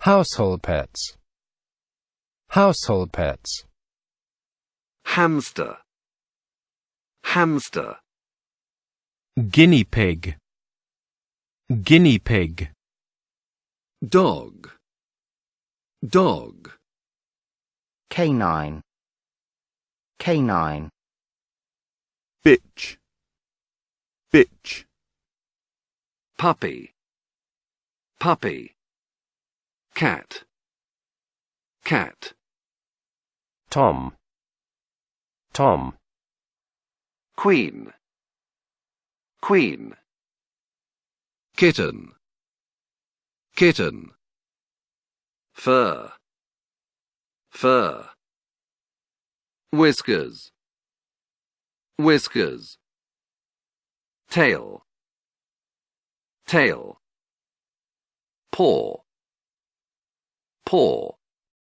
Household pets. Household pets. Hamster. Hamster. Guinea pig. Guinea pig. Dog. Dog. Canine. Canine. Bitch. Bitch. Puppy. Puppy. Cat. Cat. Tom. Tom. Queen. Queen. Kitten. Kitten. Fur. Fur. Whiskers. Whiskers. Tail. Tail. Paw. Paw.